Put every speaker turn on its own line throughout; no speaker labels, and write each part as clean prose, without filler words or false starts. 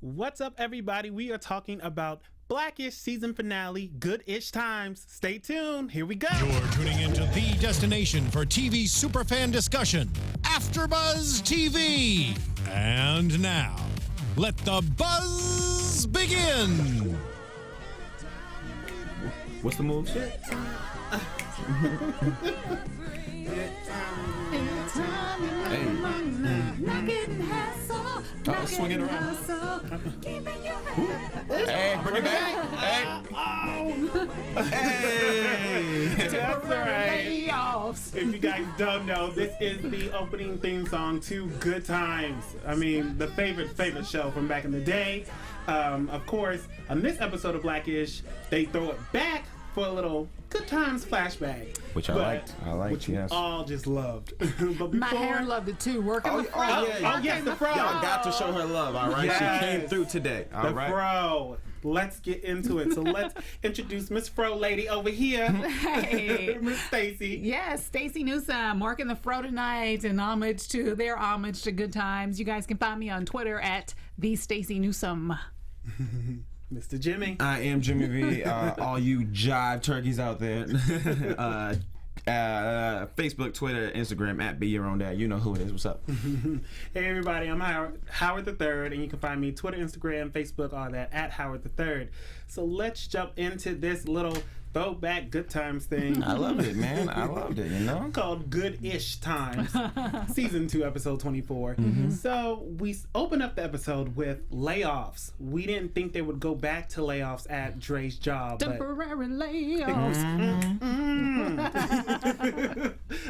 What's up, everybody? We are talking about Blackish season finale, Good-ish Times. Stay tuned. Here we go.
You're tuning into the destination for TV superfan discussion, AFTERBUZZ TV. And now, let the buzz begin.
What's the move? Oh, swing it around. Hey, bring it back. Hey.
That's right. Layoffs. If you guys don't know, this is the opening theme song to Good Times. I mean, the favorite show from back in the day. Of course, on this episode of Blackish, they throw it back for a little Good Times flashback.
Which I liked.
Which
yes.
we all just loved. But before,
my hair loved it too. Working the fro.
Yes, the fro.
Y'all got to show her love, all right?
Yes.
She came through today, all right?
The fro. Let's get into it. So let's introduce Miss Fro Lady over here.
Hey.
Miss Stacey.
Yes, Stacey Newsome, working the fro tonight in homage to Good Times. You guys can find me on Twitter at the Stacey Newsome.
Mr. Jimmy.
I am Jimmy V. All you jive turkeys out there. Facebook, Twitter, Instagram, at Be Your Own Dad. You know who it is. What's up?
Hey, everybody. I'm Howard III, and you can find me Twitter, Instagram, Facebook, all that, at Howard III. So let's jump into this little throwback Good Times thing.
I loved it, man. I loved it, you know?
Called Good-ish Times. Season 2, episode 24. So we open up the episode with layoffs. We didn't think they would go back to layoffs at Dre's job.
Temporary layoffs.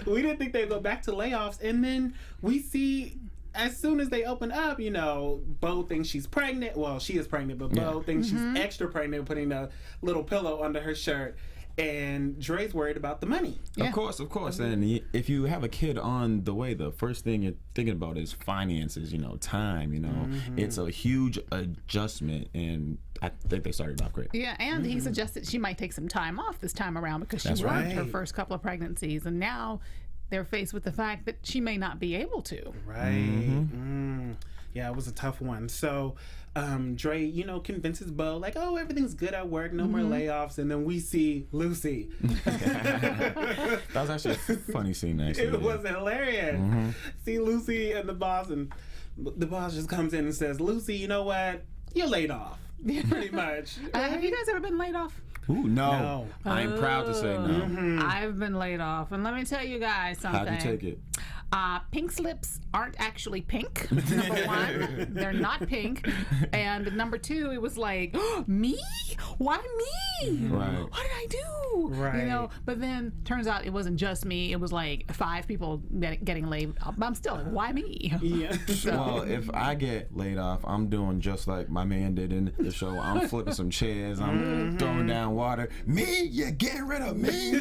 We didn't think they'd go back to layoffs. And then we see, as soon as they open up, you know, Bo thinks she's pregnant. Well, she is pregnant, but Bo thinks she's extra pregnant, putting a little pillow under her shirt. And Dre's worried about the money.
Yeah. Of course. And if you have a kid on the way, the first thing you're thinking about is finances, you know, time, you know. It's a huge adjustment, and I think they started off great.
Yeah, and he suggested she might take some time off this time around because she worked her first couple of pregnancies, and now they're faced with the fact that she may not be able to.
Right. Yeah, it was a tough one. So Dre, you know, convinces Bo, like, oh, everything's good at work, no more layoffs. And then we see Lucy.
That was actually a funny scene, actually.
It was hilarious. See Lucy and the boss, and the boss just comes in and says, Lucy, you know what? You're laid off. Pretty much.
Have you guys ever been laid off?
Ooh, no. I'm proud to say no.
I've been laid off, and let me tell you guys something.
How'd you take it?
Pink slips aren't actually pink. Number one, they're not pink, and number two, it was like, oh, me? Why me?
Right.
What did I do?
Right.
You know. But then turns out it wasn't just me. It was like 5 people getting laid off. I'm still like, why me?
Yeah.
Well, if I get laid off, I'm doing just like my man did in the show. I'm flipping some chairs. I'm throwing down water. Me? You're getting rid of me?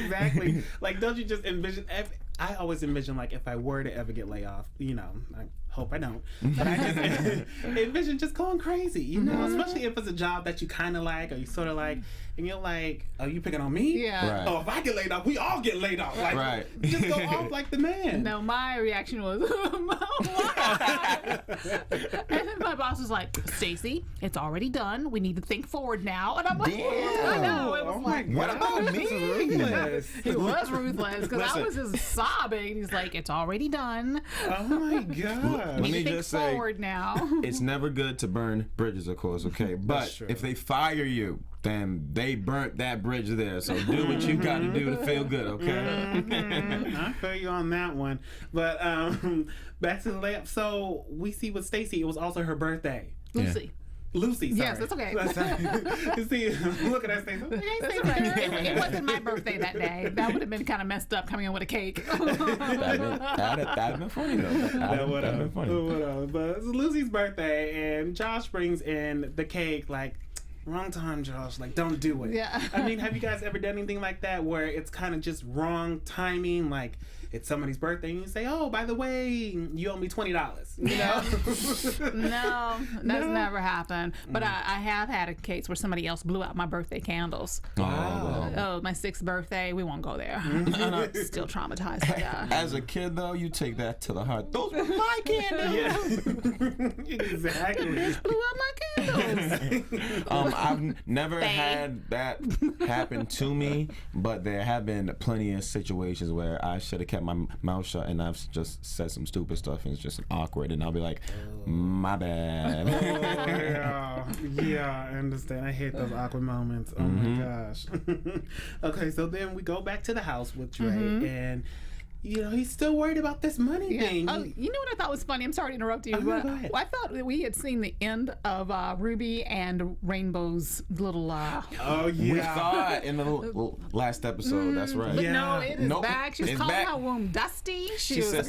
Exactly. Like, don't you just envision? I always envision, like, if I were to ever get laid off, you know, I hope I don't, but I just envision just going crazy, you know, especially if it's a job that you kind of like, or you sort of like, and you're like, oh, you picking on me?
Yeah.
Right.
Oh, if I get laid off, we all get laid off. Like,
Right.
just go off like the man.
No, my reaction was, and then my boss was like, Stacey, it's already done. We need to think forward now. And I'm like, I know. It was like,
What about me?
Ruthless.
He was ruthless because I
Listen.
was just sobbing. He's like, it's already done.
Oh my God.
Let
Need
me
to think
just say,
forward now.
it's never good to burn bridges, of course, okay? But
true.
if they fire you, then they burnt that bridge there. So do what you got to do to feel good, okay?
I feel you on that one. But back to the layup. So we see with Stacey, it was also her birthday.
Lucy.
Lucy, sorry.
Yes, that's okay.
You see, look at that, Stacey.
That's okay. It wasn't my birthday that day. That would have been kind of messed up coming in with a cake.
That'd have been funny, though.
That would
That'd been funny.
have. But it's Lucy's birthday, and Josh brings in the cake, like, wrong time, Josh. Like, don't do it.
Yeah.
I mean, have you guys ever done anything like that where it's kind of just wrong timing? Like, it's somebody's birthday and you say, oh, by the way, you owe me $20. You know?
No, that's never happened. But I have had a case where somebody else blew out my birthday candles.
Wow.
Oh, my 6th birthday. We won't go there. Still traumatized by that.
As a kid, though, you take that to the heart. Those were my candles.
Yeah. Exactly.
Blew out my candles.
I've never had that happen to me, but there have been plenty of situations where I should have kept my mouth shut and I've just said some stupid stuff and it's just awkward, and I'll be like, my bad.
Yeah, I understand. I hate those awkward moments. Oh my gosh. Okay, so then we go back to the house with Dre, and you know, he's still worried about this money thing.
Oh, you know what I thought was funny? I'm sorry to interrupt you, but
go ahead.
I thought that we had seen the end of Ruby and Rainbow's little.
Oh
We
yeah.
saw it in the last episode. That's right.
But
Yeah.
no, it is
Nope,
back. She was
it's
calling
back.
her womb dusty.
She said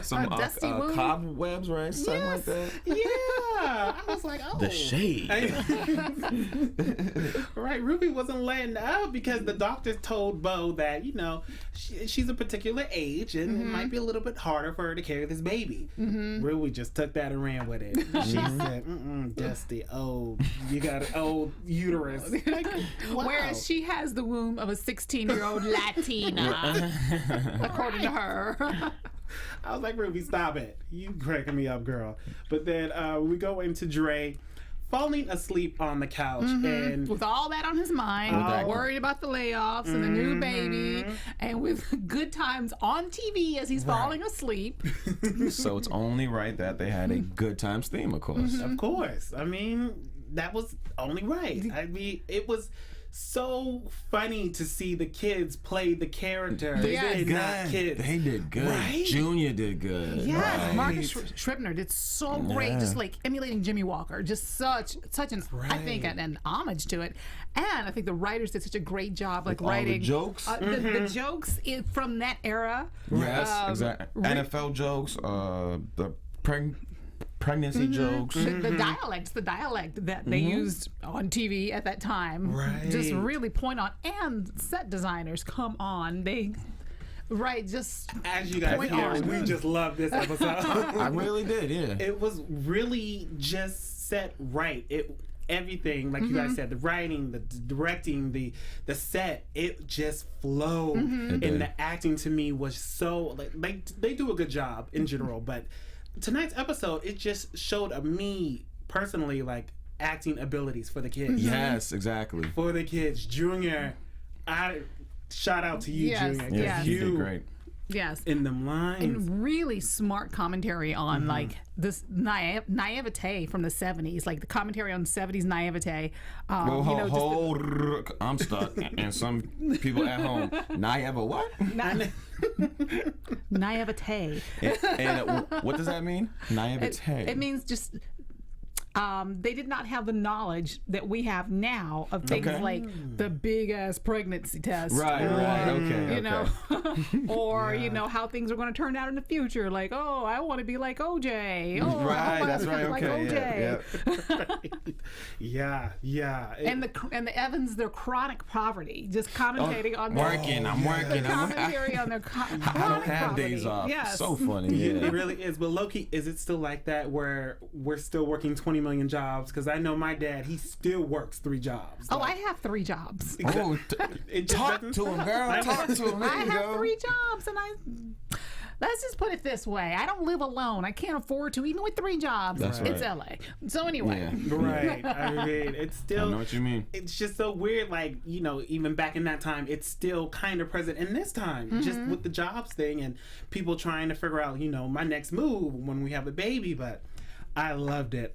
some
dusty womb.
cobwebs, right? Something like that.
Yeah. I was like, oh.
The shade.
Right, Ruby wasn't letting up because the doctors told Bo that, you know, she's a particular age and it might be a little bit harder for her to carry this baby. Ruby just took that and ran with it. She said, Dusty, oh, you got an old uterus. Like, wow.
Whereas she has the womb of a 16-year-old Latina, according to her.
I was like, Ruby, stop it. You cracking me up, girl. But then we go into Dre falling asleep on the couch and
With all that on his mind, worried about the layoffs and the new baby, and with good times on TV as he's falling asleep.
So it's only right that they had a good times theme, of course.
of course. I mean, that was only right. I mean, it was so funny to see the kids play the character.
They did
not kids.
They did good.
Right?
Junior did good.
Yes,
Right.
Marcus Scribner did so great, just like emulating Jimmy Walker. Just such an, I think, an homage to it. And I think the writers did such a great job, like
All the
writing
jokes.
the jokes from that era.
Yes, exactly. NFL jokes, the pregnancy jokes.
The dialect that they used on TV at that time, just really point on. And set designers, come on, just
As you guys
point
hear,
on.
we just love this episode.
I really did, yeah.
It was really just set right. Everything, like you guys said, the writing, the directing, the set, it just flowed. And the acting to me was so, like, they do a good job in general, but tonight's episode, it just showed me personally, like, acting abilities for the kids.
Yes, exactly.
For the kids. Junior, shout out to you,
Yes,
Junior. 'cause
yes.
You
you
did great.
yes.
in them lines.
And really smart commentary on like this naivete from the 70s, like the commentary on 70s naivete.
I'm stuck. And some people at home, Naiva what?
Naivete.
And what does that mean? Naivete.
It means just they did not have the knowledge that we have now of things like the big ass pregnancy test,
Right, okay.
you know, or you know how things are going to turn out in the future. Like, oh, I want to be like OJ. Oh, I
Right,
wanna
that's
be
right.
like
Okay,
OJ.
Yeah.
And the Evans, their chronic poverty, just commentating on their
I'm working.
commentary on their
I don't
chronic
have
poverty.
days off.
Yes.
So funny.
It
Yeah.
really is. But Loki, is it still like that where we're still working 20 million jobs? Because I know my dad, he still works 3 jobs.
Oh, I have 3 jobs.
Oh,
It just
talk
doesn't-
to him, girl. Talk to him. There
I
you
have
go.
3 jobs, and let's just put it this way: I don't live alone. I can't afford to, even with 3 jobs.
That's
It's
right.
LA. So anyway,
Yeah.
Right. I mean, it's
I
still.
know what you mean.
It's just so weird, like, you know, even back in that time, it's still kind of present in this time, just with the jobs thing and people trying to figure out, you know, my next move when we have a baby. But I loved it.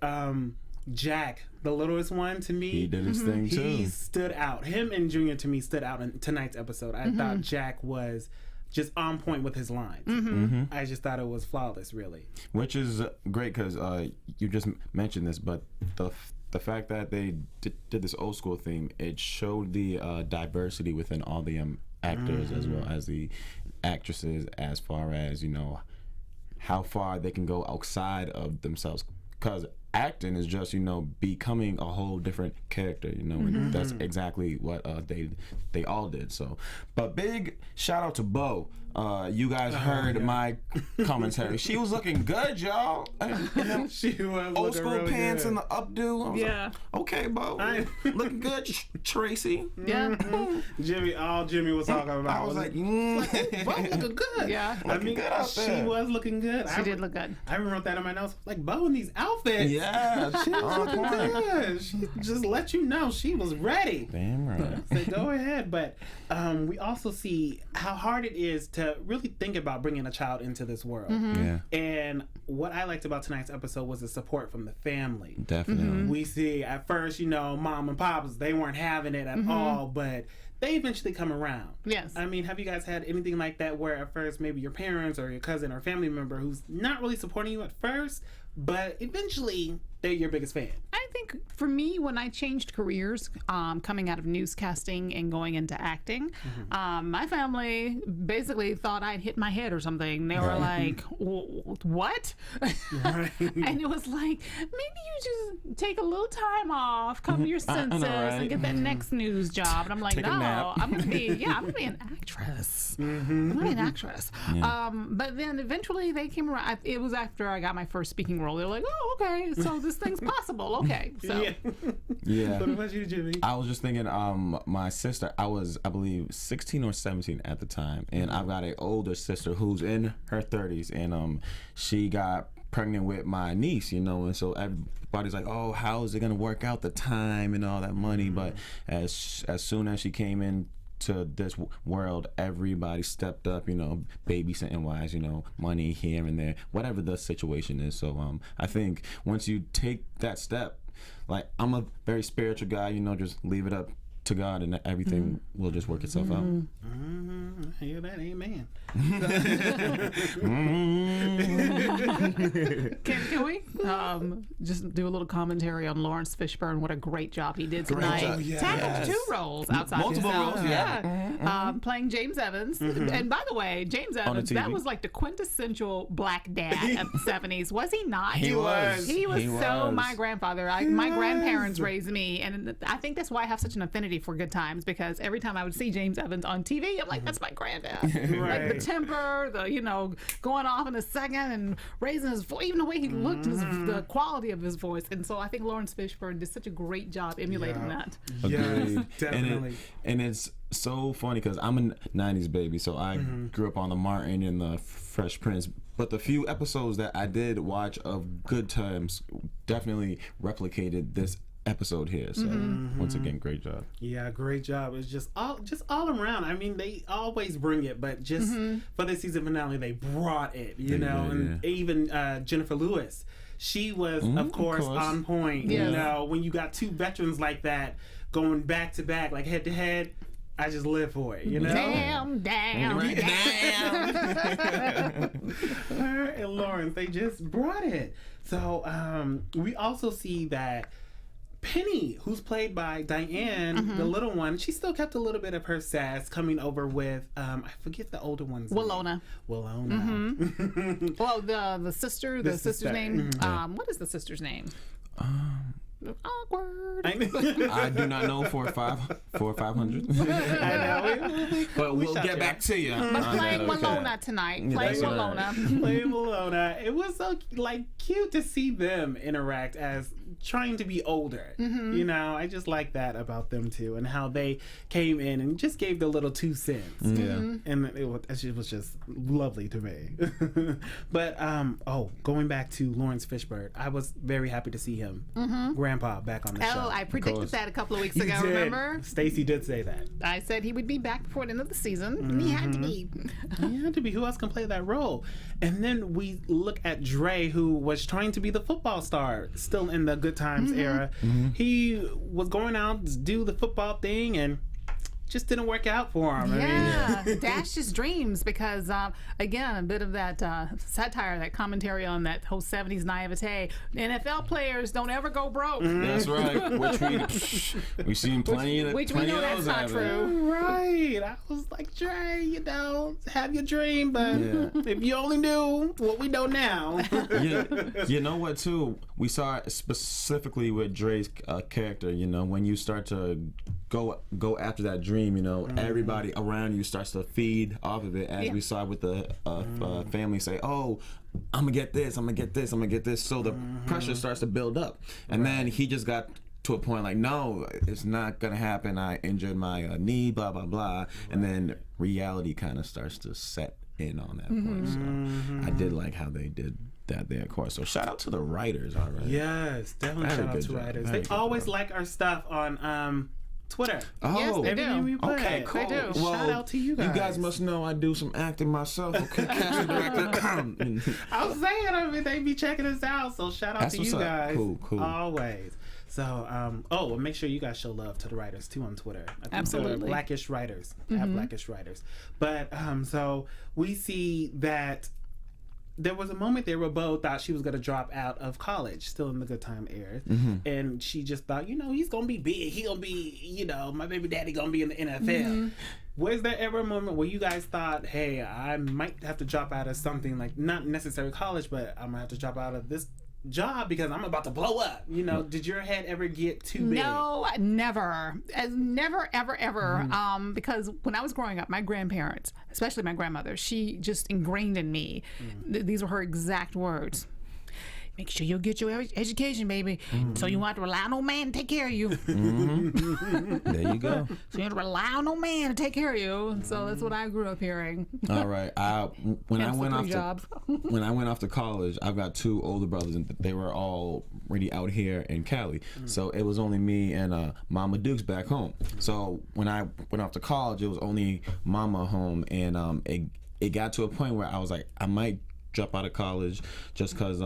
Jack, the littlest one, to me,
He did his thing too.
he stood out. Him and Junior, to me, stood out in tonight's episode. I thought Jack was just on point with his lines. I just thought it was flawless, really.
Which is great because you just mentioned this, but the fact that they did this old school theme, it showed the diversity within all the actors as well as the actresses, as far as, you know, how far they can go outside of themselves. Because acting is just, you know, becoming a whole different character, you know, and that's exactly what they all did. So, but big shout out to Bo. You guys heard my commentary. She was looking good, y'all.
She was
old school
really
pants
good.
and the updo. I was like, okay, Bo, looking good, Tracee.
Yeah.
Jimmy was talking about.
I was like,
Bo looking good.
Yeah.
I mean,
good out there.
she was looking good.
She did look good.
I wrote that in my notes. Like, Bo in these outfits.
Yeah,
She was looking good. She just let you know she was ready.
damn right.
So go ahead. But we also see how hard it is to really think about bringing a child into this world.
Yeah,
And what I liked about tonight's episode was the support from the family.
definitely.
We see at first, you know, mom and pops, they weren't having it at all, but they eventually come around.
Yes.
I mean, have you guys had anything like that where at first maybe your parents or your cousin or family member who's not really supporting you at first, but eventually they're your biggest fan?
I think for me, when I changed careers, coming out of newscasting and going into acting, my family basically thought I'd hit my head or something. They were like, what? And it was like, maybe you just take a little time off, come to your senses, and get that next news job. And I'm like,
Take a
no,
nap.
I'm gonna be an actress. I'm gonna be an actress. But then eventually they came around. It was after I got my first speaking role. They're like, oh, okay, so this thing's possible. Okay, so
Yeah.
What about you, Jimmy?
I was just thinking, my sister, I was, I believe, 16 or 17 at the time, and I've got an older sister who's in her 30s, and she got pregnant with my niece, you know, and so everybody's like, oh, how is it gonna work out, the time and all that money? But as soon as she came in to this world, everybody stepped up, you know, babysitting wise, you know, money here and there, whatever the situation is. So I think once you take that step, like, I'm a very spiritual guy, you know, just leave it up to God and everything will just work itself out.
I hear that, amen.
Can we just do a little commentary on Lawrence Fishburne? What a great job he did tonight.
job, yes.
Tackled 2 roles outside
Multiple
himself.
roles, yeah.
Playing James Evans. And by the way, James Evans, that
TV.
was like the quintessential black dad of the 70s. Was he not?
He was.
He was
He
so
was.
my grandfather. My grandparents raised me, and I think that's why I have such an affinity for Good Times, because every time I would see James Evans on TV, I'm like, that's my granddad. Like the temper, the, you know, going off in a second and raising his voice, even the way he looked, the quality of his voice. And so I think Lawrence Fishburne did such a great job emulating that.
Yes,
Agreed.
definitely.
And it's so funny because I'm a 90s baby, so I grew up on the Martin and the Fresh Prince. But the few episodes that I did watch of Good Times definitely replicated this episode here. So once again, great job.
Yeah, great job. It's just all around. I mean, they always bring it, but just for the season finale, they brought it. You know, and even Jennifer Lewis, she was of course on point.
Yes.
You know, when you got 2 veterans like that going back to back, like head to head, I just live for it. You know,
Damn.
her and Lawrence, they just brought it. So we also see that Penny, who's played by Diane, the little one, she still kept a little bit of her sass coming over with, I forget the older one's
Willona.
name. Willona.
Well, the sister's
sister.
name. What is the sister's name? Awkward.
I do not know for 500.
I know.
But we'll
shot
get
you.
back to you.
But playing Willona tonight. Playing
that's right.
Willona.
Playing Willona. It was so cute to see them interact as trying to be older. You know, I just like that about them too, and how they came in and just gave the little 2 cents.
Yeah.
And it was just lovely to me. But going back to Lawrence Fishburne, I was very happy to see him, Grandpa, back on the show.
Oh, I predicted that a couple of weeks ago,
You did.
remember?
Stacey did say that.
I said he would be back before the end of the season. And he had to be.
He had to be. Who else can play that role? And then we look at Dre, who was trying to be the football star, still in the Good Times era. He was going out to do the football thing, and just didn't work out for him.
Yeah, dashed his dreams because, again, a bit of that satire, that commentary on that whole 70s naivete. NFL players don't ever go broke.
That's right. Which we've seen plenty of
Which we know that's not true.
Right. I was like, Dre, you know, have your dream, but if you only knew what we know now.
You know what, too? We saw it specifically with Dre's character, you know, when you start to go after that dream, you know, everybody around you starts to feed off of it, as we saw with the family say, oh, I'm gonna get this, I'm gonna get this, I'm gonna get this. So the pressure starts to build up. And then he just got to a point like, no, it's not gonna happen. I injured my knee, blah, blah, blah. And then reality kind of starts to set in on that point. So I did like how they did that there, of course. So shout out to the writers, all right?
Yes, definitely shout out to writers. They always like our stuff on Twitter.
Oh,
yes, they do.
Okay, cool.
They do.
Well,
shout out to you guys.
You guys must know I do some acting myself. Okay, casting director.
I was saying, I mean, they be checking us out, so shout out to you guys.
Cool.
Always. So, well, make sure you guys show love to the writers too on Twitter. I think
Absolutely.
Blackish Writers. At Blackish Writers. But so we see that there was a moment there where Bo thought she was going to drop out of college, still in the Good Time era. And she just thought, you know, he's going to be big. He going to be, you know, my baby daddy going to be in the NFL. Was there ever a moment where you guys thought, hey, I might have to drop out of something, like not necessarily college, but I'm going to have to drop out of this job because I'm about to blow up? You know, did your head ever get too big?
No, never. Never, ever. Because when I was growing up, my grandparents, especially my grandmother, she just ingrained in me, these were her exact words. Make sure you get your education, baby. So you won't have to rely on no man to take care of you.
There you go.
So you have to rely on no man to take care of you. So that's what I grew up hearing.
All right. When I went off to college, I've got two older brothers, and they were all already out here in Cali. So it was only me and Mama Dukes back home. So when I went off to college, it was only Mama home, and it got to a point where I was like, I might drop out of college just because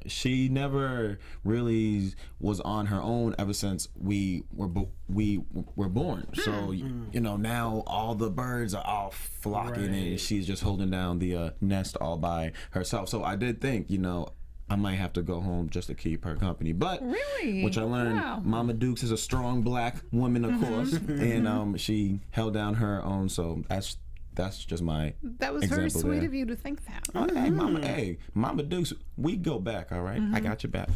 she never really was on her own ever since we were born. So you know, now all the birds are all flocking and she's just holding down the nest all by herself. So I did think, you know, I might have to go home just to keep her company. But
really,
which I learned, Mama Dukes is a strong black woman, of course, and she held down her own. So that's just my
That was very sweet of you to think that.
Mama Dukes, we go back, all right? I got your back.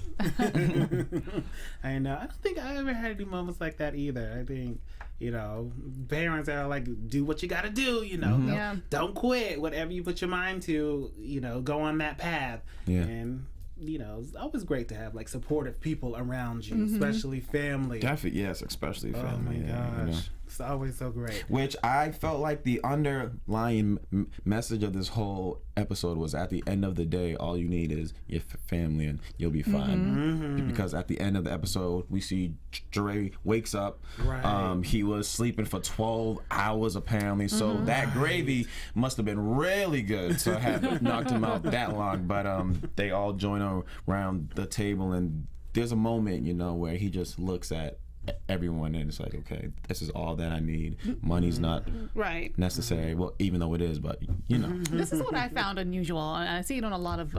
I know. I don't think I ever had any moments like that either. I think, you know, parents are like, do what you got to do, you know. Don't quit. Whatever you put your mind to, you know, go on that path. Yeah. And, you know, it's always great to have like supportive people around you, especially family.
Definitely, yes, especially family.
Oh my gosh.
You know.
It's always so great.
Which I felt like the underlying message of this whole episode was, at the end of the day, all you need is your family and you'll be fine. Because at the end of the episode, we see Dre wakes up. Right. He was sleeping for 12 hours apparently. So that gravy must have been really good to have knocked him out that long. But they all join around the table, and there's a moment, you know, where he just looks at everyone and it's like, okay, this is all that I need. Money's not necessary. Well, even though it is, but you know.
This is what I found unusual, and I see it on a lot of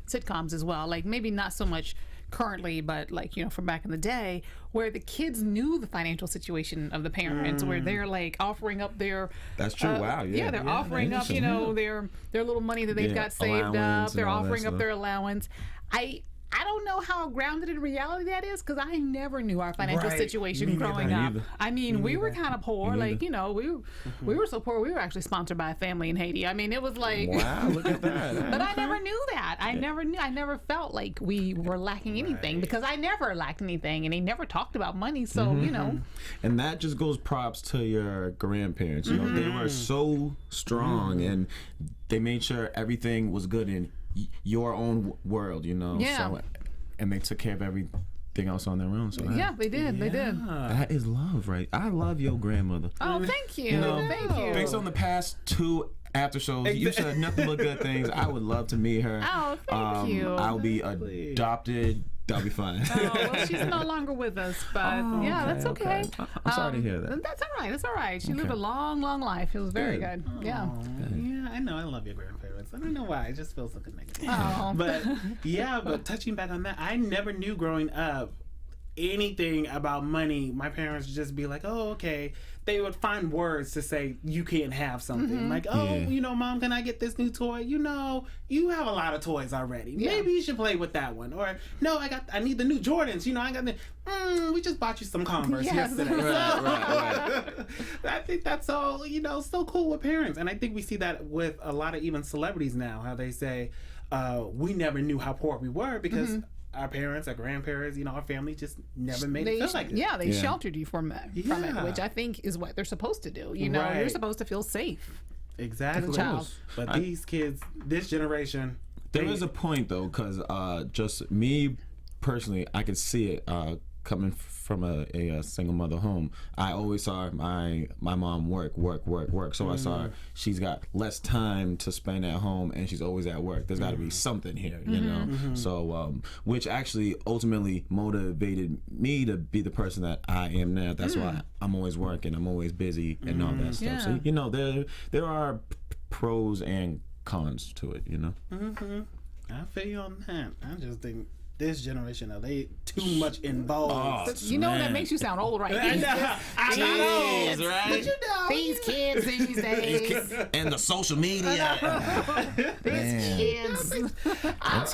sitcoms as well. Like maybe not so much currently, but like, you know, from back in the day, where the kids knew the financial situation of the parents, where they're like offering up their
that's true. Wow.
Yeah, they're offering up, you know, their little money that they've got saved up. They're offering up their allowance. I don't know how grounded in reality that is, because I never knew our financial situation growing up. I mean, we were kind of poor. Like, you know, we were so poor, we were actually sponsored by a family in Haiti. I mean, it was like...
Wow, look at that.
But I never knew that. I never felt like we were lacking anything, because I never lacked anything, and they never talked about money, so, you know.
And that just goes props to your grandparents. You know, they were so strong, and they made sure everything was good in your own world, you know. So, and they took care of everything else on their own. So
they did. They did.
That is love, right? I love your grandmother.
Oh, thank you.
You know,
thank you.
Based on the past 2 after shows, you said nothing but good things. I would love to meet her.
Oh, thank you.
I'll be adopted that'll be fine.
Oh, well, she's no longer with us, but yeah, that's okay.
I'm sorry to hear that.
That's all right. That's all right. She lived a long, long life. It was very good. Yeah.
Yeah, I know. I love your grandparents. I don't know why. It just feels so connected.
Oh.
But yeah, but touching back on that, I never knew growing up anything about money. My parents would just be like, oh, okay. They would find words to say you can't have something. Like, oh, you know, Mom, can I get this new toy? You know, you have a lot of toys already.
Yeah.
Maybe you should play with that one. Or no, I need the new Jordans. You know, I got the we just bought you some Converse yesterday.
Right.
I think that's all, you know, so cool with parents. And I think we see that with a lot of even celebrities now, how they say, we never knew how poor we were because our parents, our grandparents, you know, our family just never made it feel like this.
Yeah, they sheltered you from it, which I think is what they're supposed to do. You know, you're supposed to feel safe.
Exactly.
As a child.
But these kids, this generation.
There is a point though, because just me personally, I could see it coming from a single mother home. I always saw my mom work. So I saw she's got less time to spend at home, and she's always at work. There's got to be something here, you know. So which actually ultimately motivated me to be the person that I am now. That's why I'm always working. I'm always busy and all that stuff.
Yeah.
So you know, there are pros and cons to it, you know.
I feel you on that. I just think this generation, they too much involved.
You know, that makes you sound old, right?
I know,
right?
But you know,
These kids these days.
And the social media.
These kids.
I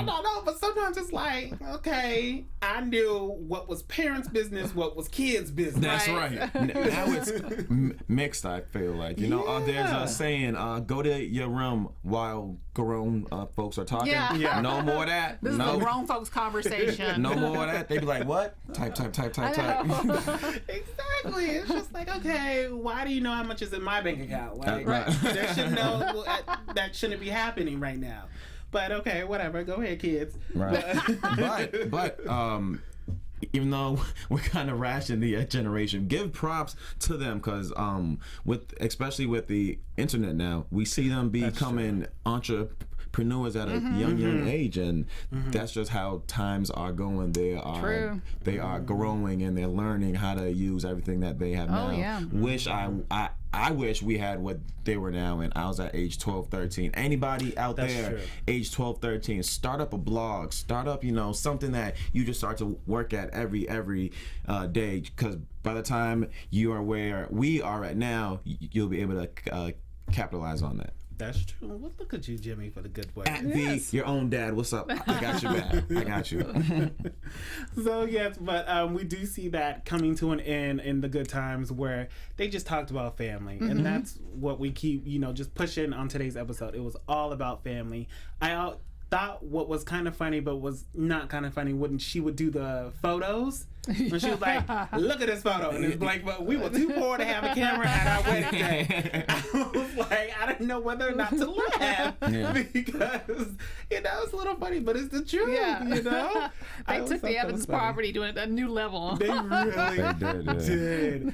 don't know, but sometimes it's like, okay, I knew what was parents' business, what was kids' business.
That's right. Now it's mixed, I feel like. You know, there's a saying, go to your room while grown folks are talking.
Yeah.
No more of that.
This is a grown folks conversation.
No more of that. They be like, what? Type.
Exactly. It's just like, okay, why do you know how much is in my bank account? Like, there should know that shouldn't be happening right now. But okay, whatever. Go ahead, kids.
Right. but even though we're kind of rash in the generation, give props to them because especially with the internet now, we see them becoming entrepreneurs at a young age, and that's just how times are going. They are growing, and they're learning how to use everything that they have now. I wish we had what they were now, and I was at age 12, 13. Anybody out there, age 12, 13, start up a blog, start up, you know, something that you just start to work at every day, because by the time you are where we are at now, you'll be able to capitalize on that.
That's true. Well, look at you, Jimmy, for the good work.
At your own dad. What's up? I got you back. I got you.
So yes, but we do see that coming to an end in the good times where they just talked about family, and that's what we keep, you know, just pushing on today's episode. It was all about family. I thought what was kind of funny, but was not kind of funny, when she would do the photos. When she was like, look at this photo. And it's like, but we were too poor to have a camera at our wedding day. I was like, I didn't know whether or not to laugh because, you know, it's a little funny, but it's the truth, you know?
They took the Evans property to a new level.
They really did.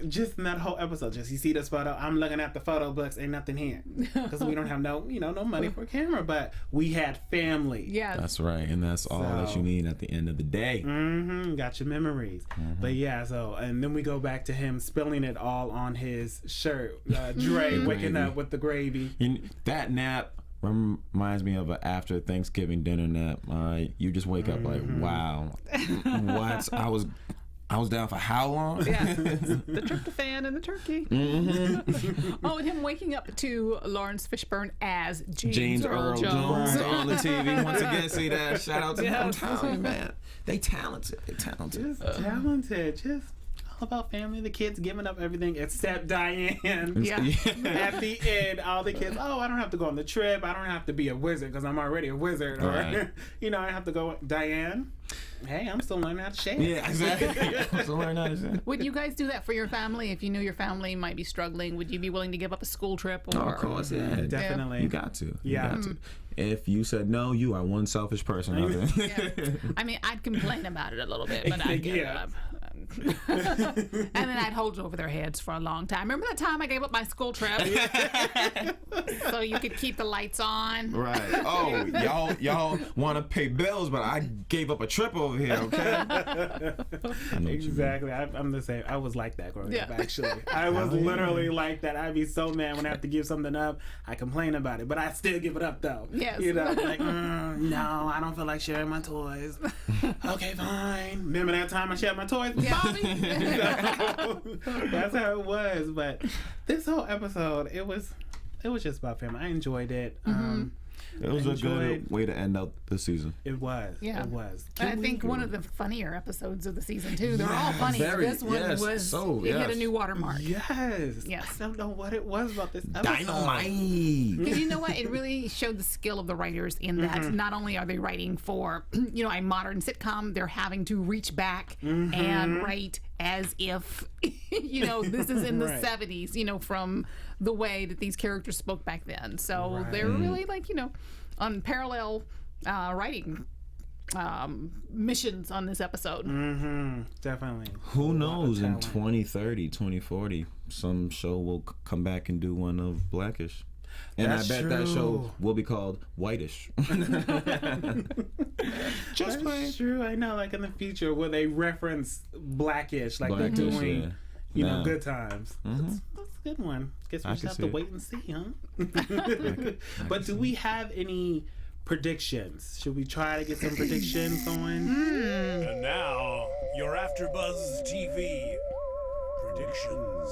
Just in that whole episode, just you see this photo, I'm looking at the photo books, ain't nothing here. Because we don't have no money for a camera, but we had family.
Yeah.
That's right, and that's all that you need at the end of the day.
Got your memories. But yeah, so, and then we go back to him spilling it all on his shirt. Dre waking up with the gravy.
That nap reminds me of an after Thanksgiving dinner nap. All right, you just wake up like, wow, what? I was down for how long?
Yeah, the tryptophan and the turkey. Oh, and him waking up to Lawrence Fishburne as James Earl Jones
on the TV. Once again, see that? Shout out to them. I'm telling you, man. They talented.
Just talented. Just all about family. The kids giving up everything except Diane.
Yeah.
At the end, all the kids, I don't have to go on the trip. I don't have to be a wizard because I'm already a wizard.
Right.
Or, I don't have to go. Diane, hey, I'm still learning how to shave.
Yeah, exactly. I'm still learning how to shave.
Would you guys do that for your family? If you knew your family might be struggling, would you be willing to give up a school trip? Or...
Oh, of course, yeah.
Definitely.
You got to.
Yeah.
You got to. If you said no, you are one selfish person.
I mean, I'd complain about it a little bit, but I'd give it up. and then I'd hold it over their heads for a long time. Remember that time I gave up my school trip so you could keep the lights on?
Right. Oh, y'all want to pay bills, but I gave up a trip over here. Okay.
Exactly. I'm the same. I was like that growing up. Actually, I was
Oh, yeah.
literally like that. I'd be so mad when I have to give something up. I complain about it, but I still give it up though.
Yes.
You know, like no, I don't feel like sharing my toys. Okay, fine. Remember that time I shared my toys with Bobby? That's how it was. But this whole episode, it was just about family. I enjoyed it.
It was a good
Enjoyed.
way to end out the season.
It was.
Yeah.
It was.
I think one of the funnier episodes of the season too. They're all funny.
Very,
This one
yes.
was
So,
it hit a
yes.
new watermark.
Yes.
Yes.
I don't know what it was about this episode.
Dynamite.
Because you know what? It really showed the skill of the writers in that not only are they writing for, a modern sitcom, they're having to reach back and write as if, this is in the
Right.
70s, from the way that these characters spoke back then. So they're really on parallel writing missions on this episode.
Definitely.
Who knows, in
talent.
2030, 2040, some show will come back and do one of Blackish. And
That's
I bet that show
true.
will be called Whitish. Just playing.
That's true. I know, like in the future, where they reference Blackish, like they're
Blackish,
doing,
yeah. Nah.
Good Times. That's a good one. Guess we
I
just
can
have
see
to
it.
wait and see, huh? But do we have any predictions? Should we try to get some predictions going?
And now, your AfterBuzz TV predictions.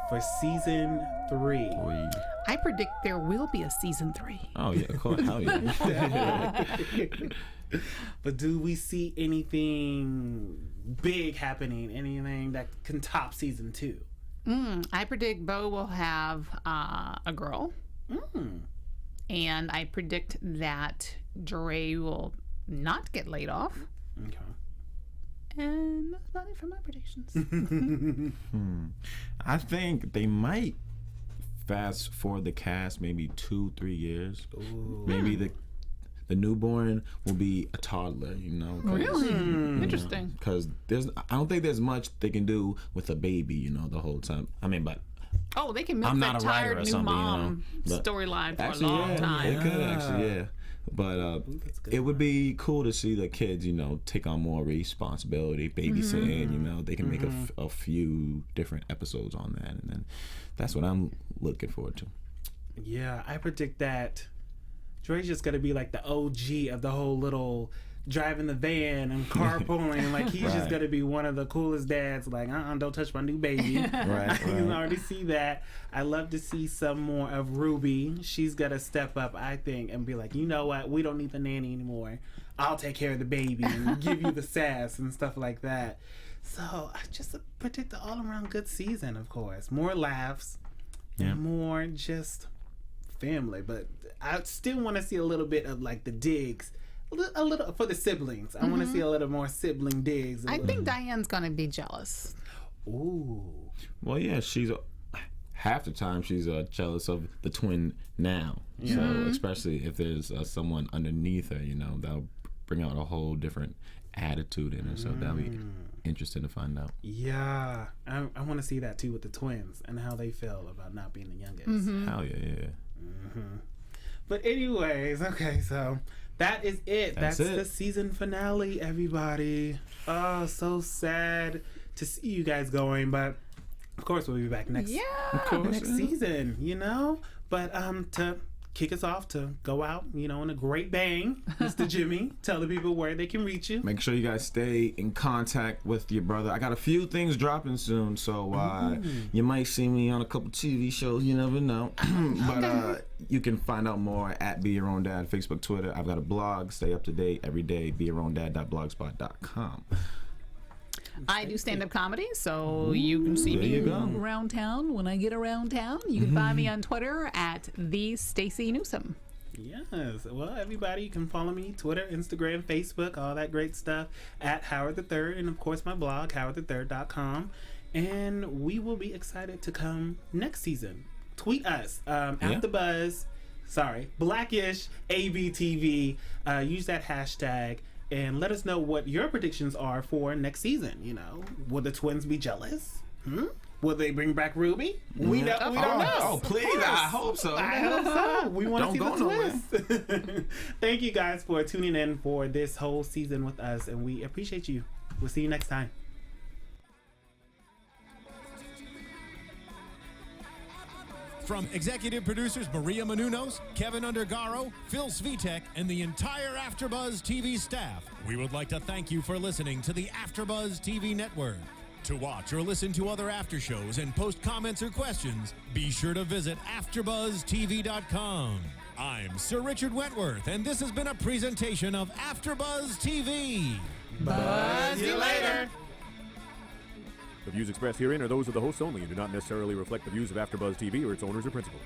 For season 3.
Boy.
I predict there will be a season 3.
Oh, yeah, of course. Hell yeah.
But do we see anything big happening? Anything that can top season 2?
I predict Bo will have a girl. And I predict that Dre will not get laid off.
Okay.
And that's about it for my predictions.
I think they might fast forward the cast maybe 2-3 years. Maybe the newborn will be a toddler,
Really? Interesting.
Because I don't think there's much they can do with a baby, the whole time. I mean, but
Oh, they can milk
I'm
that
not a writer
tired
or
new
something,
mom
but
storyline for
actually,
a long
yeah,
time.
it could actually, yeah. But it would be cool to see the kids, take on more responsibility, babysitting. They can make a few different episodes on that, and then that's what I'm looking forward to.
Yeah, I predict that Dre's just gonna be like the OG of the whole little driving the van and carpooling. Like he's just gonna be one of the coolest dads. Like, don't touch my new baby. I can already see that. I love to see some more of Ruby. She's gonna step up, I think, and be like, you know what? We don't need the nanny anymore. I'll take care of the baby and give you the sass and stuff like that. So I just predict an all-around good season. Of course, more laughs, more just family. But I still want to see a little bit of like the digs. A little for the siblings. I want to see a little more sibling digs.
I think Diane's going to be jealous.
Ooh.
Well, yeah, she's half the time she's jealous of the twin now. So especially if there's someone underneath her, that'll bring out a whole different attitude in her. So that'll be interesting to find out.
Yeah, I want to see that too with the twins and how they feel about not being the youngest.
Hell yeah.
But anyways, okay, so that is it. That's
it.
the season finale, everybody. Oh, so sad to see you guys going, but of course we'll be back next season, But to kick us off, to go out, in a great bang, Mr. Jimmy, tell the people where they can reach you.
Make sure you guys stay in contact with your brother. I got a few things dropping soon, so you might see me on a couple TV shows. You never know. But you can find out more at Be Your Own Dad, Facebook, Twitter. I've got a blog. Stay up to date every day. BeYourOwnDad.blogspot.com.
I do stand-up comedy, so you can see me around town when I get around town. You can find me on Twitter at the Stacey Newsome.
Yes. Well, everybody, you can follow me, Twitter, Instagram, Facebook, all that great stuff at Howard III, and of course my blog, howardthird.com. And we will be excited to come next season. Tweet us, AfterBuzz, Blackish ABTV. Use that hashtag. and let us know what your predictions are for next season. You know, will the twins be jealous? Will they bring back Ruby? We don't know.
Oh, please! I hope so.
I hope so. We want to see
Don't
the
go
twist. Thank you guys for tuning in for this whole season with us, and we appreciate you. We'll see you next time.
From executive producers Maria Menounos, Kevin Undergaro, Phil Svitek, and the entire AfterBuzz TV staff, we would like to thank you for listening to the AfterBuzz TV network. To watch or listen to other after shows and post comments or questions, be sure to visit AfterBuzzTV.com. I'm Sir Richard Wentworth, and this has been a presentation of AfterBuzz TV.
Buzz you later.
The views expressed herein are those of the hosts only and do not necessarily reflect the views of AfterBuzz TV or its owners or principals.